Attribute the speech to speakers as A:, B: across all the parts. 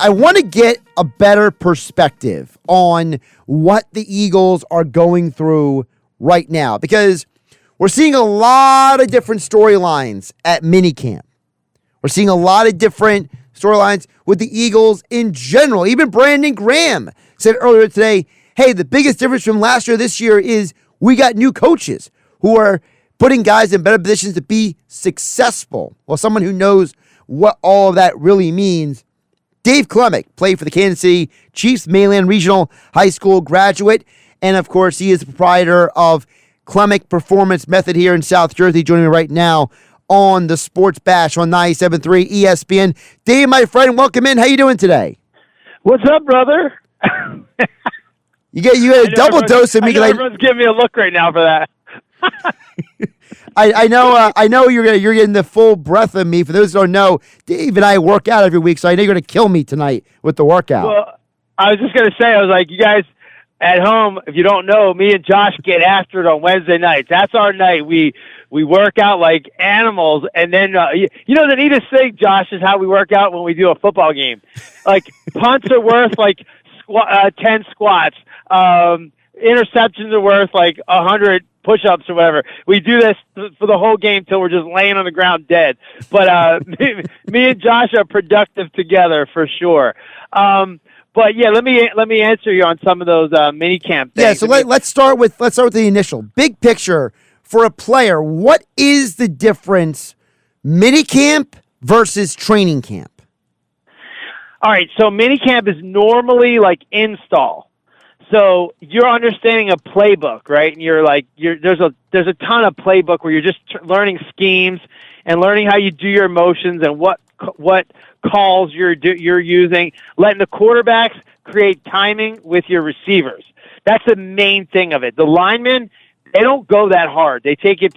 A: I want to get a better perspective on what the Eagles are going through right now, because we're seeing a lot of different storylines at minicamp. We're seeing a lot of different storylines with the Eagles in general. Even Brandon Graham said earlier today, hey, the biggest difference from last year this year is we got new coaches who are putting guys in better positions to be successful. Well, someone who knows what all of that really means, Dave Klemic played for the Kansas City Chiefs, Mainland Regional High School graduate, and of course he is the proprietor of Klemic Performance Method here in South Jersey, joining me right now on the Sports Bash on 97.3 ESPN. Dave, my friend, welcome in. How you doing today?
B: What's up, brother?
A: You get a double dose of me.
B: Everyone's giving me a look right now for that.
A: I know you're getting the full breath of me. For those who don't know, Dave and I work out every week, so I know you're going to kill me tonight with the workout.
B: Well, I was just going to say, I was like, you guys at home, if you don't know, me and Josh get after it on Wednesday nights. That's our night. We work out like animals, and then you know the neatest thing, Josh, is how we work out when we do a football game. Like punts are worth like 10 squats. Interceptions are worth like 100 push-ups or whatever. We do this for the whole game till we're just laying on the ground dead. But me and Josh are productive together for sure. But yeah, let me answer you on some of those mini camp things.
A: Yeah, so let's start with the initial big picture for a player. What is the difference, mini camp versus training camp?
B: All right, so mini camp is normally like install. So you're understanding a playbook, right? And there's a ton of playbook where you're just learning schemes and learning how you do your motions and what calls you're using, letting the quarterbacks create timing with your receivers. That's the main thing of it. The linemen, they don't go that hard. They take it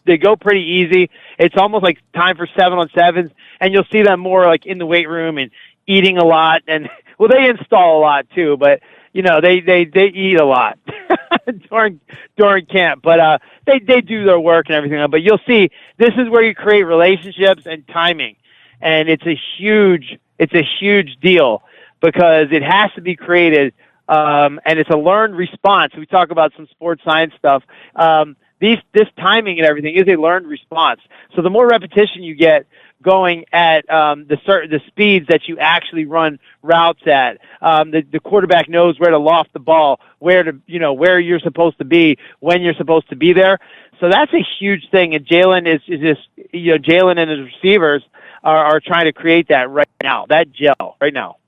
B: they go pretty easy. It's almost like time for 7-on-7s, and you'll see them more like in the weight room and eating a lot. And well, they install a lot too, but you know, they eat a lot during camp, but they do their work and everything. But you'll see this is where you create relationships and timing, and it's a huge deal because it has to be created, and it's a learned response. We talk about some sports science stuff. This timing and everything is a learned response. So the more repetition you get going at the speeds that you actually run routes at, the quarterback knows where to loft the ball, where you're supposed to be, when you're supposed to be there. So that's a huge thing. And Jalen is just Jalen and his receivers are trying to create that right now, that gel right now.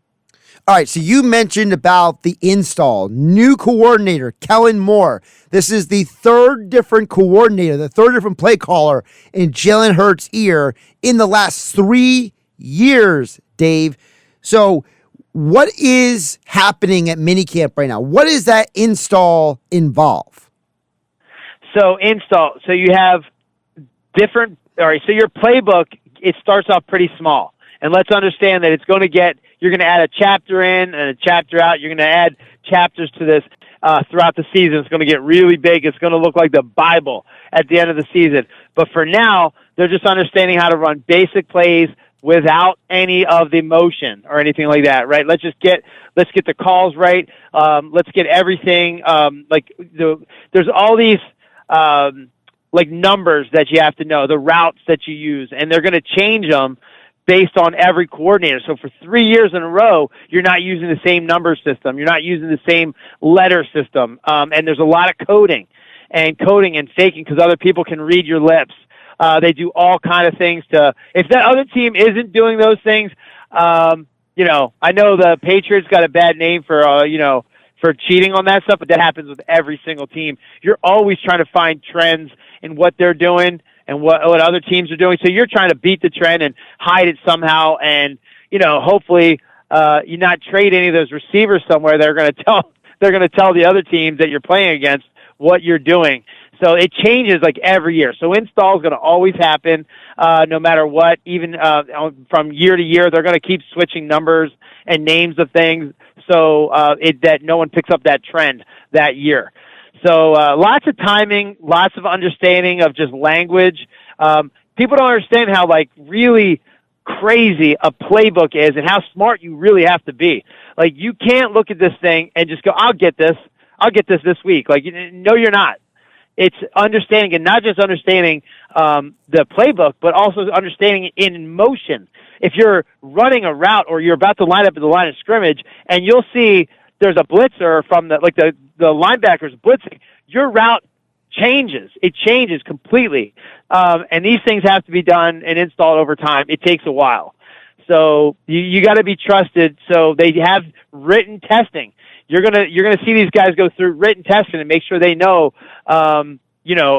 A: All right, so you mentioned about the install. New coordinator, Kellen Moore. This is the third different coordinator, the third different play caller in Jalen Hurts' ear in the last 3 years, Dave. So what is happening at minicamp right now? What does that install involve?
B: So you have different, all right, so your playbook, it starts off pretty small. And let's understand that you're going to add a chapter in and a chapter out. You're going to add chapters to this throughout the season. It's going to get really big. It's going to look like the Bible at the end of the season. But for now, they're just understanding how to run basic plays without any of the motion or anything like that, right? Let's get the calls right. Let's get everything. There's all these like numbers that you have to know, the routes that you use, and they're going to change them based on every coordinator. So for 3 years in a row, you're not using the same number system. You're not using the same letter system. And there's a lot of coding and faking because other people can read your lips. They do all kind of things if that other team isn't doing those things, I know the Patriots got a bad name for cheating on that stuff, but that happens with every single team. You're always trying to find trends in what they're doing and what other teams are doing. So you're trying to beat the trend and hide it somehow. And, hopefully, you not trade any of those receivers somewhere. They're going to tell the other teams that you're playing against what you're doing. So it changes like every year. So install is going to always happen, no matter what. Even from year to year, they're going to keep switching numbers and names of things so that no one picks up that trend that year. So lots of timing, lots of understanding of just language. People don't understand how really crazy a playbook is and how smart you really have to be. Like, you can't look at this thing and just go, I'll get this this week. Like, no, you're not. It's understanding, and not just understanding the playbook, but also understanding it in motion. If you're running a route or you're about to line up at the line of scrimmage and you'll see there's a blitzer from the linebackers blitzing, your route changes. It changes completely. And these things have to be done and installed over time. It takes a while. So you got to be trusted. So they have written testing. You're gonna see these guys go through written testing and make sure they know,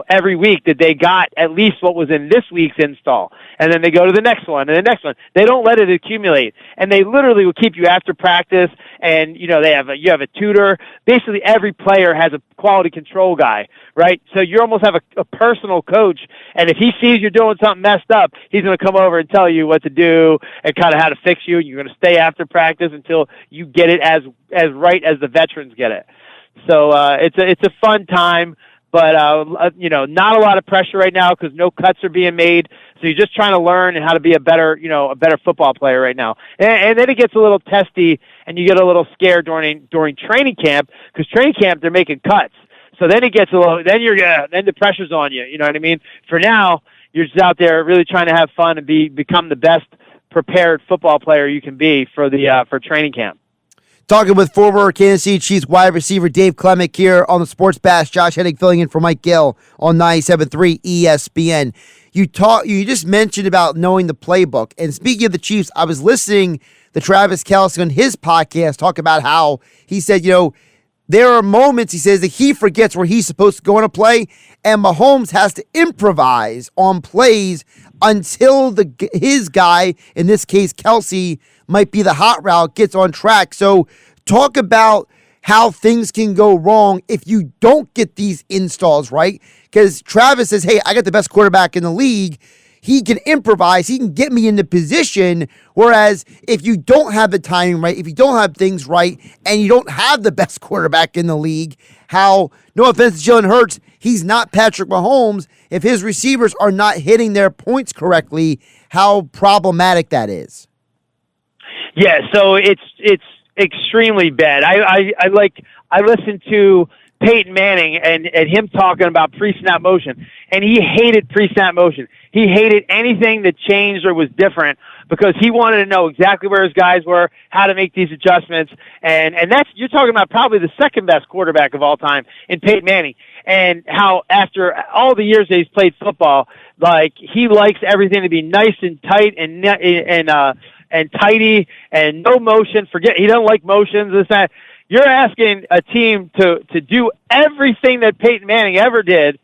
B: every week that they got at least what was in this week's install, and then they go to the next one and the next one. They don't let it accumulate, and they literally will keep you after practice. And you have a tutor. Basically, every player has a quality control guy, right? So you almost have a personal coach, and if he sees you're doing something messed up, he's going to come over and tell you what to do and kind of how to fix you. And you're going to stay after practice until you get it as right as the veterans get it. So it's a fun time. But, not a lot of pressure right now because no cuts are being made. So you're just trying to learn how to be a better football player right now. And then it gets a little testy and you get a little scared during training camp, because training camp, they're making cuts. So then it gets then the pressure's on you. You know what I mean? For now, you're just out there really trying to have fun and become the best prepared football player you can be for training camp.
A: Talking with former Kansas City Chiefs wide receiver Dave Klemic here on the Sports Bash. Josh Hennig filling in for Mike Gill on 97.3 ESPN. You just mentioned about knowing the playbook. And speaking of the Chiefs, I was listening to Travis Kelce on his podcast talk about how he said, there are moments, he says, that he forgets where he's supposed to go on a play, and Mahomes has to improvise on plays until his guy, in this case Kelce, might be the hot route, gets on track. So talk about how things can go wrong if you don't get these installs right. Because Travis says, hey, I got the best quarterback in the league. He can improvise. He can get me into position. Whereas if you don't have the timing right, if you don't have things right, and you don't have the best quarterback in the league, no offense to Jalen Hurts, he's not Patrick Mahomes. If his receivers are not hitting their points correctly, how problematic that is.
B: Yeah, so it's extremely bad. I listened to Peyton Manning and him talking about pre-snap motion, and he hated pre-snap motion. He hated anything that changed or was different because he wanted to know exactly where his guys were, how to make these adjustments, and that's, you're talking about probably the second best quarterback of all time in Peyton Manning, and how after all the years that he's played football, like, he likes everything to be nice and tight and tidy and no motion. He doesn't like motions. This, that. You're asking a team to do everything that Peyton Manning ever did,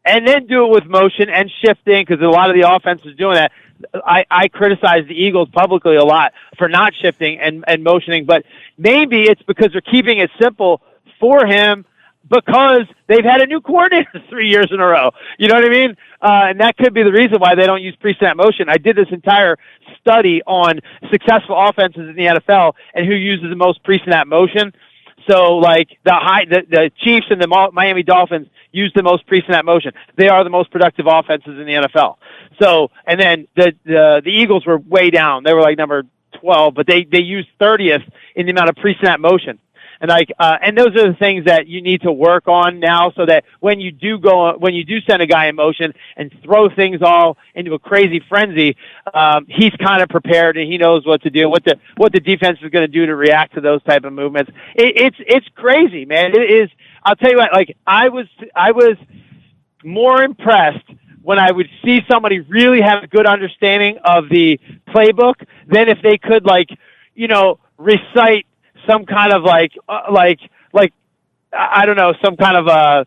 B: and then do it with motion and shifting, because a lot of the offense is doing that. I criticize the Eagles publicly a lot for not shifting and motioning, but maybe it's because they're keeping it simple for him because they've had a new coordinator 3 years in a row. You know what I mean? And that could be the reason why they don't use pre-snap motion. I did this entire study on successful offenses in the NFL and who uses the most pre-snap motion. So, like, the Chiefs and the Miami Dolphins use the most pre-snap motion. They are the most productive offenses in the NFL. So, and then the Eagles were way down. They were like number 12, but they used 30th in the amount of pre-snap motion. And and those are the things that you need to work on now, so that when you do send a guy in motion and throw things all into a crazy frenzy, he's kind of prepared and he knows what to do, what the defense is going to do to react to those type of movements. It's crazy, man. It is. I'll tell you what. Like, I was more impressed when I would see somebody really have a good understanding of the playbook than if they could, recite some kind of I don't know, some kind of a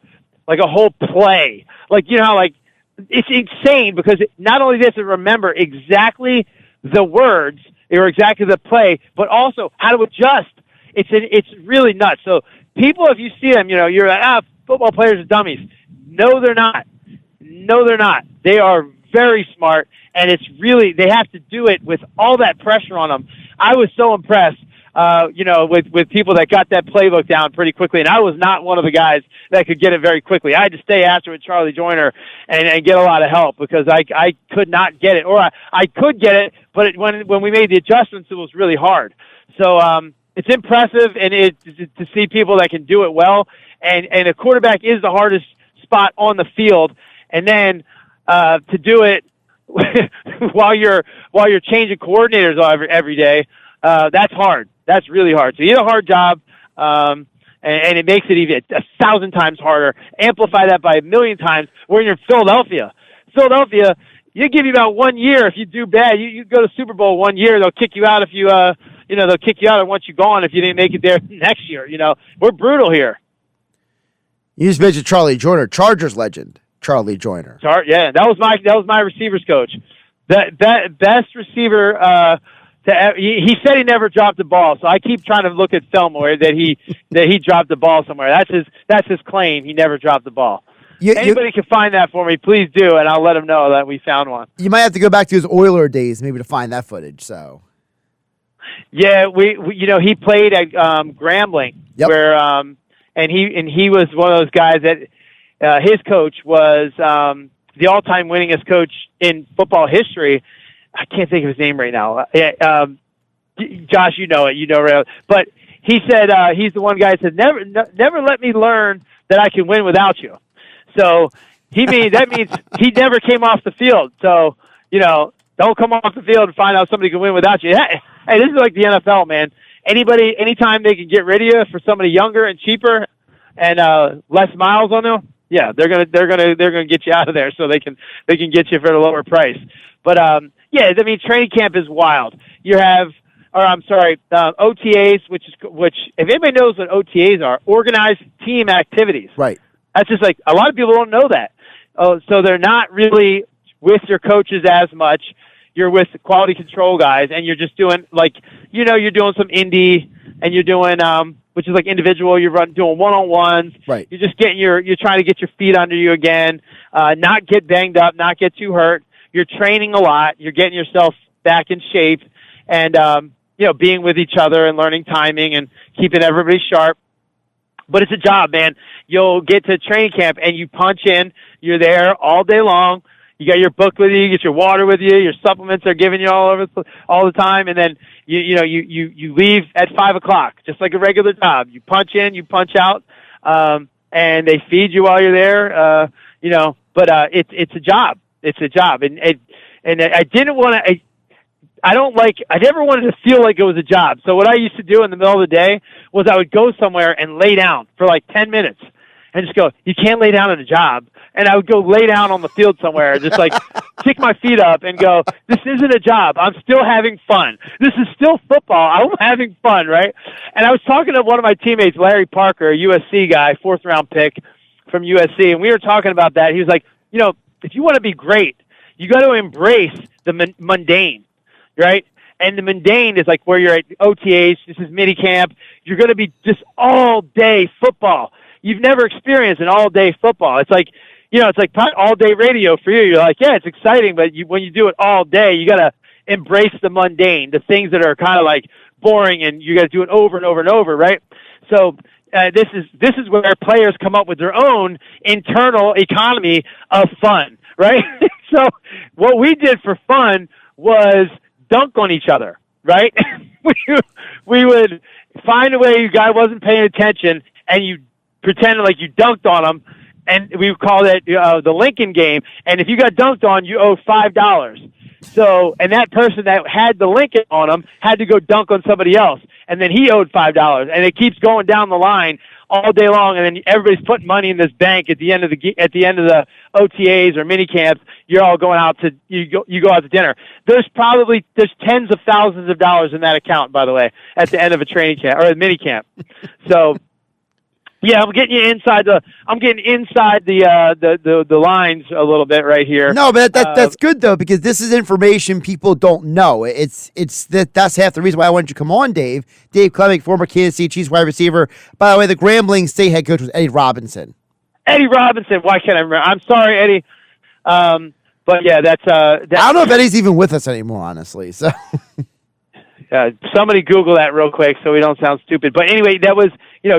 B: whole play. It's insane because not only does it remember exactly the words or exactly the play, but also how to adjust. It's really nuts. So people, if you see them, you're like, football players are dummies. No, they're not. No, they're not. They are very smart, and it's really, they have to do it with all that pressure on them. I was so impressed. with people that got that playbook down pretty quickly. And I was not one of the guys that could get it very quickly. I had to stay after with Charlie Joyner and get a lot of help because I could not get it, or I could get it, but when we made the adjustments, it was really hard. So it's impressive, and to see people that can do it well. And a quarterback is the hardest spot on the field, and then to do it while you're changing coordinators every day, that's hard. That's really hard. So you have a hard job, and it makes it even 1,000 times harder. Amplify that by 1,000,000 times when you're in Philadelphia. Philadelphia, you give you about 1 year. If you do bad, you go to Super Bowl 1 year, they'll kick you out if you they'll kick you out and want you gone if you didn't make it there next year. We're brutal here.
A: You just mentioned Charlie Joyner, Chargers legend, Charlie Joyner.
B: Yeah, that was my receivers coach. The best receiver. He said he never dropped the ball, so I keep trying to look at film where that he dropped the ball somewhere. That's his claim. He never dropped the ball. Anybody can find that for me, please do, and I'll let him know that we found one.
A: You might have to go back to his Oiler days maybe to find that footage. So.
B: Yeah, we he played at Grambling,
A: yep.
B: where and he was one of those guys that his coach was the all-time winningest coach in football history. I can't think of his name right now. Josh, you know it, but he said he's the one guy that said never let me learn that I can win without you. So that means he never came off the field. So don't come off the field and find out somebody can win without you. Hey, this is like the NFL, man. Anytime they can get rid of you for somebody younger and cheaper and less miles on them, yeah, they're gonna get you out of there so they can get you for a lower price. But yeah, I mean, training camp is wild. You have, OTAs, which if anybody knows what OTAs are, organized team activities.
A: Right. That's
B: just like a lot of people don't know that. So they're not really with your coaches as much. You're with the quality control guys, and you're just doing you're doing some indie, and you're doing which is like individual. You're doing one-on-ones.
A: Right.
B: You're just you're trying to get your feet under you again, not get banged up, not get too hurt. You're training a lot. You're getting yourself back in shape, and being with each other and learning timing and keeping everybody sharp. But it's a job, man. You'll get to training camp and you punch in. You're there all day long. You got your book with you. You get your water with you. Your supplements are giving you all the time, and then you leave at 5:00, just like a regular job. You punch in, you punch out, and they feed you while you're there. But it's a job. It's a job, and I didn't want to. I never wanted to feel like it was a job. So what I used to do in the middle of the day was I would go somewhere and lay down for like 10 minutes and just go, you can't lay down at a job. And I would go lay down on the field somewhere, just like kick my feet up and go, this isn't a job. I'm still having fun. This is still football. I'm having fun, right? And I was talking to one of my teammates, Larry Parker, a USC guy, 4th-round pick from USC, and we were talking about that. He was like, if you want to be great, you got to embrace the mundane. Right? And the mundane is like where you're at OTAs, this is minicamp. You're going to be just all day football. You've never experienced an all day football. It's like, it's like all day radio for you. You're like, yeah, it's exciting, but when you do it all day, you got to embrace the mundane, the things that are kind of like boring, and you got to do it over and over and over, right? So this is where players come up with their own internal economy of fun, right? So what we did for fun was dunk on each other, right? we would find a way your guy wasn't paying attention, and you pretended like you dunked on him, and we would call that the Lincoln game. And if you got dunked on, you owed $5. So, and that person that had the Lincoln on him had to go dunk on somebody else, and then he owed $5. And it keeps going down the line all day long, and then everybody's putting money in this bank at the end of the OTAs or mini camps. You're all going out to you go out to dinner. There's tens of thousands of dollars in that account, by the way, at the end of a training camp or a mini camp. So yeah, I'm getting inside the lines a little bit right here.
A: No, but that's good though, because this is information people don't know. That's half the reason why I wanted you to come on, Dave. Dave Klemic, former Kansas City Chiefs wide receiver. By the way, the Grambling State head coach was Eddie Robinson.
B: Eddie Robinson. Why can't I remember? I'm sorry, Eddie. But yeah, that's.
A: I don't know if Eddie's even with us anymore, honestly. So.
B: Somebody Google that real quick so we don't sound stupid. But anyway, that was,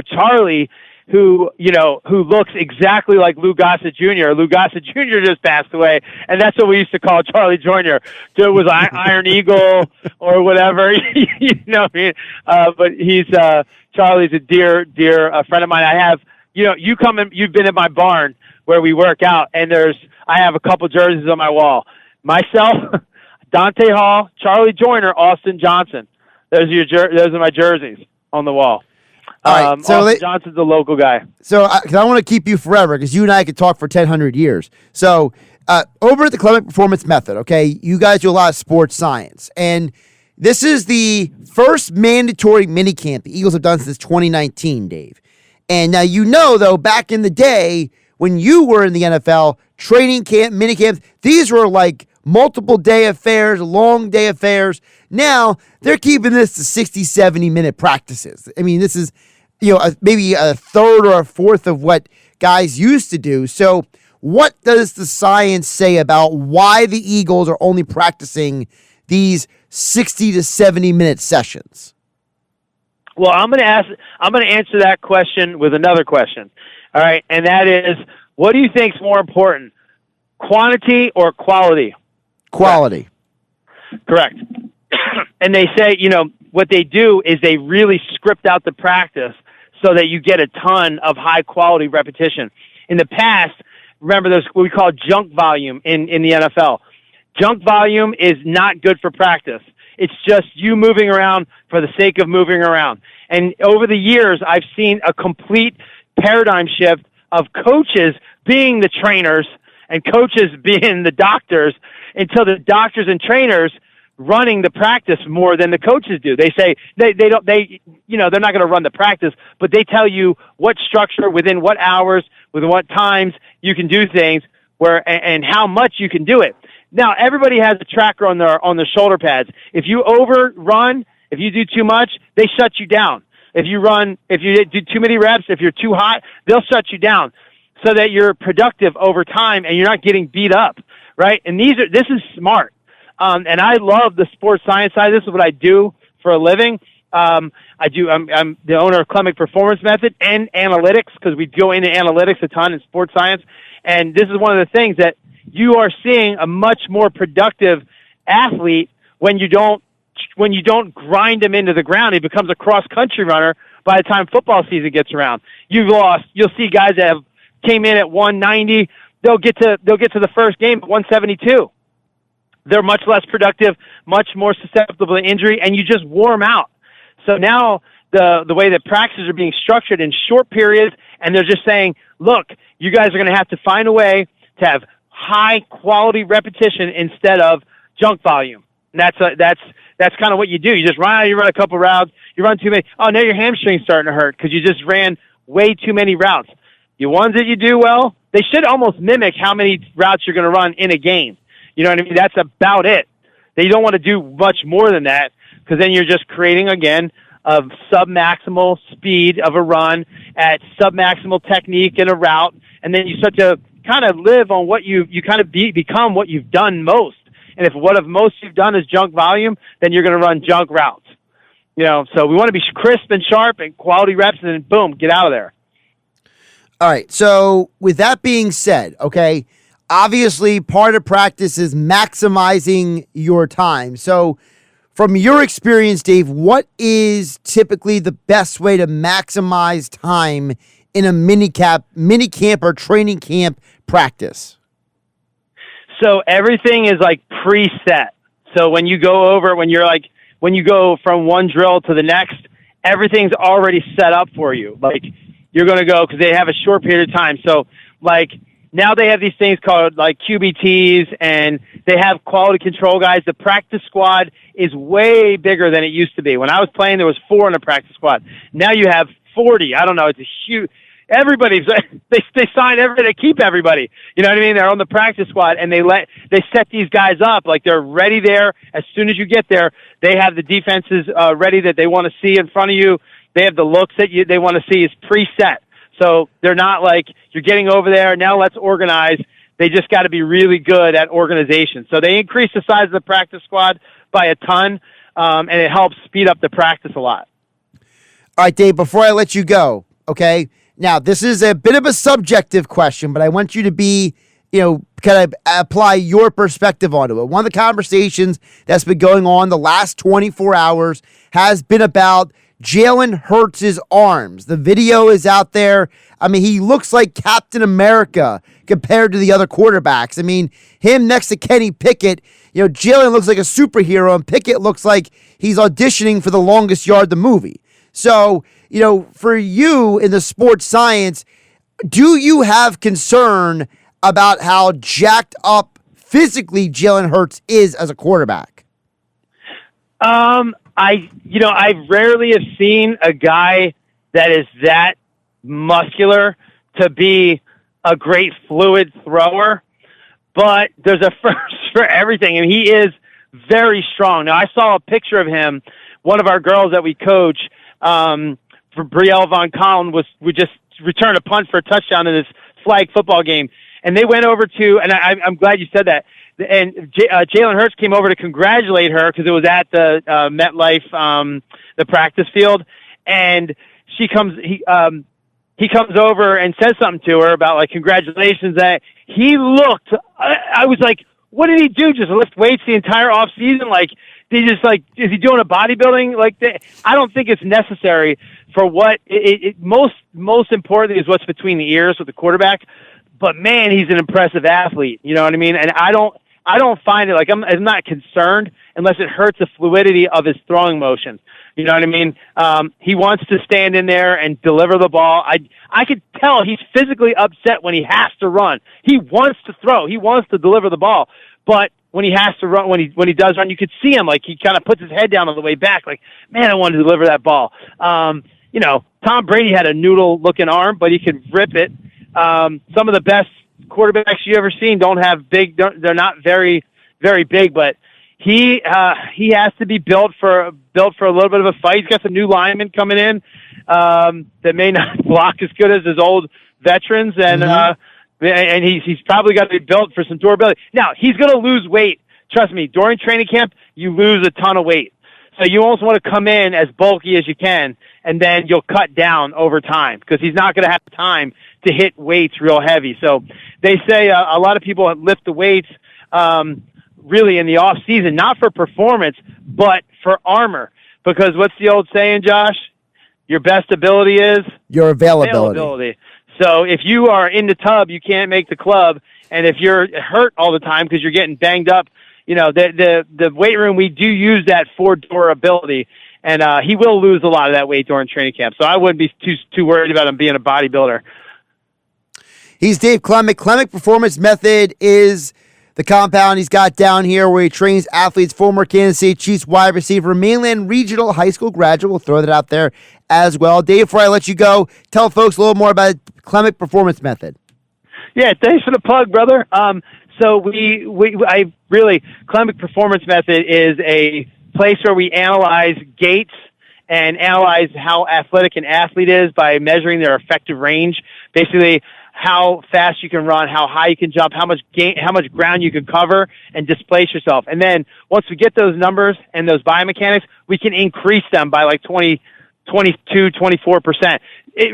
B: Charlie, who looks exactly like Lou Gossett Jr. Lou Gossett Jr. just passed away, and that's what we used to call Charlie Joyner. So it was Iron Eagle or whatever, what I mean? But Charlie's a dear friend of mine. I have, you've been in my barn where we work out, and I have a couple jerseys on my wall. Myself, Dante Hall, Charlie Joyner, Austin Johnson. Those are my jerseys on the wall.
A: All right, so
B: Austin Johnson's the local guy.
A: So I want to keep you forever because you and I could talk for 1,000 years. So over at the Klemic Performance Method, okay, you guys do a lot of sports science. And this is the first mandatory minicamp the Eagles have done since 2019, Dave. And now though, back in the day when you were in the NFL, training camp, minicamps, these were like multiple day affairs, long day affairs. Now they're keeping this to 60, 70-minute practices. I mean, this is, maybe a third or a fourth of what guys used to do. So what does the science say about why the Eagles are only practicing these 60 to 70-minute sessions?
B: Well, I'm going to answer that question with another question. All right. And that is, what do you think is more important? Quantity or quality?
A: Quality.
B: Correct. And they say, what they do is they really script out the practice so that you get a ton of high quality repetition. In the past, remember there's what we call junk volume in the NFL. Junk volume is not good for practice. It's just you moving around for the sake of moving around. And over the years, I've seen a complete paradigm shift of coaches being the trainers and coaches being the doctors until the doctors and trainers running the practice more than the coaches do. They say they're not going to run the practice, but they tell you what structure, within what hours, within what times you can do things, and how much you can do it. Now everybody has a tracker on their shoulder pads. If you overrun, if you do too much, they shut you down. If you do too many reps, if you're too hot, they'll shut you down so that you're productive over time and you're not getting beat up, right? And this is smart. And I love the sports science side. This is what I do for a living. I'm the owner of Klemic Performance Method and analytics, because we go into analytics a ton in sports science. And this is one of the things that you are seeing a much more productive athlete when you don't grind him into the ground. He becomes a cross-country runner by the time football season gets around. You'll see guys that came in at 190. They'll get to the first game at 172. They're much less productive, much more susceptible to injury, and you just wore them out. So now the way that practices are being structured in short periods, and they're just saying, look, you guys are going to have to find a way to have high-quality repetition instead of junk volume. And that's kind of what you do. You just run a couple routes, you run too many. Oh, now your hamstring's starting to hurt because you just ran way too many routes. The ones that you do well, they should almost mimic how many routes you're going to run in a game. You know what I mean? That's about it. They don't want to do much more than that, because then you're just creating, again, a sub-maximal speed of a run at sub-maximal technique in a route, and then you start to kind of live on what you kind of become what you've done most. And if what of most you've done is junk volume, then you're going to run junk routes. So we want to be crisp and sharp and quality reps, and then boom, get out of there.
A: All right. So with that being said, okay, obviously part of practice is maximizing your time. So from your experience, Dave, what is typically the best way to maximize time in a minicamp or training camp practice?
B: So everything is like preset. So when you go from one drill to the next, everything's already set up for you. Like, you're going to go, because they have a short period of time. So like now they have these things called like QBTs, and they have quality control guys. The practice squad is way bigger than it used to be. When I was playing, there was 4 in the practice squad. Now you have 40. I don't know. It's a huge. Everybody's they sign everybody to keep everybody. You know what I mean? They're on the practice squad, and they set these guys up like they're ready there. As soon as you get there, they have the defenses ready that they want to see in front of you. They have the looks that they want to see is preset. So they're not like you're getting over there, now let's organize. They just got to be really good at organization. So they increased the size of the practice squad by a ton. and it helps speed up the practice a lot.
A: All right, Dave, before I let you go, okay? Now, this is a bit of a subjective question, but I want you to be, kind of apply your perspective onto it. One of the conversations that's been going on the last 24 hours has been about Jalen Hurts' arms. The video is out there. I mean, he looks like Captain America compared to the other quarterbacks. I mean, him next to Kenny Pickett, Jalen looks like a superhero, and Pickett looks like he's auditioning for The Longest Yard, the movie. So, for you in the sports science, do you have concern about how jacked up physically Jalen Hurts is as a quarterback?
B: I rarely have seen a guy that is that muscular to be a great fluid thrower, but there's a first for everything, and he is very strong. Now, I saw a picture of him. One of our girls that we coach, for Brielle Von Collin, we just returned a punt for a touchdown in this flag football game, and they went over to, and I'm glad you said that. And Jalen Hurts came over to congratulate her because it was at the MetLife, the practice field, and he comes over and says something to her about like congratulations. That he looked, I was like, what did he do? Just lift weights the entire off season? Like, they just like, is he doing a bodybuilding? Like, I don't think it's necessary for what most importantly is what's between the ears with the quarterback. But man, he's an impressive athlete. You know what I mean? And I don't find it like I'm not concerned unless it hurts the fluidity of his throwing motion. You know what I mean? He wants to stand in there and deliver the ball. I could tell he's physically upset when he has to run. He wants to throw. He wants to deliver the ball. But when he has to run, when he does run, you could see him like he kind of puts his head down on the way back. Like, man, I want to deliver that ball. Tom Brady had a noodle-looking arm, but he could rip it. Some of the best quarterbacks you ever seen don't have big. They're not very, very big, but he has to be built for a little bit of a fight. He's got some new linemen coming in that may not block as good as his old veterans, and and he's probably got to be built for some durability. Now he's going to lose weight. Trust me, during training camp, you lose a ton of weight. So you almost want to come in as bulky as you can, and then you'll cut down over time because he's not going to have time to hit weights real heavy. So they say a lot of people lift the weights really in the off season, not for performance, but for armor. Because what's the old saying, Josh? Your best ability is
A: your availability.
B: So if you are in the tub, you can't make the club. And if you're hurt all the time because you're getting banged up, the weight room, we do use that for durability. And he will lose a lot of that weight during training camp. So I wouldn't be too worried about him being a bodybuilder.
A: He's Dave Klemic. Klemic Performance Method is the compound he's got down here where he trains athletes. Former Kansas City Chiefs wide receiver, Mainland Regional High School graduate. We'll throw that out there as well. Dave, before I let you go, tell folks a little more about Klemic Performance Method.
B: Yeah, thanks for the plug, brother. So Klemic Performance Method is a place where we analyze gaits and analyze how athletic an athlete is by measuring their effective range. Basically, how fast you can run, how high you can jump, how much ground you can cover and displace yourself. And then once we get those numbers and those biomechanics, we can increase them by like 22, 24%.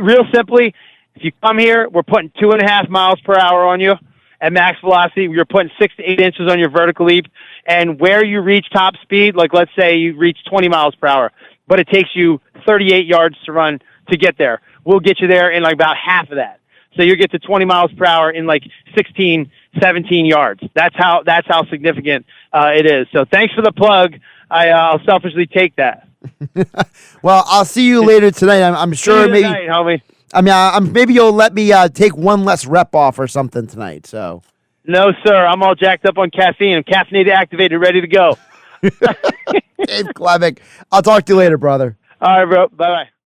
B: Real simply, if you come here, we're putting 2.5 miles per hour on you at max velocity. You're putting 6 to 8 inches on your vertical leap. And where you reach top speed, like let's say you reach 20 miles per hour, but it takes you 38 yards to run to get there. We'll get you there in like about half of that. So you get to 20 miles per hour in like 16, 17 yards. That's how significant it is. So thanks for the plug. I'll selfishly take that.
A: Well, I'll see you later tonight. I'm sure maybe.
B: Tonight, homie.
A: I mean, maybe you'll let me take one less rep off or something tonight. So.
B: No, sir. I'm all jacked up on caffeine. I'm caffeinated, activated, ready to go.
A: Dave Klemic. I'll talk to you later, brother.
B: All right, bro. Bye-bye.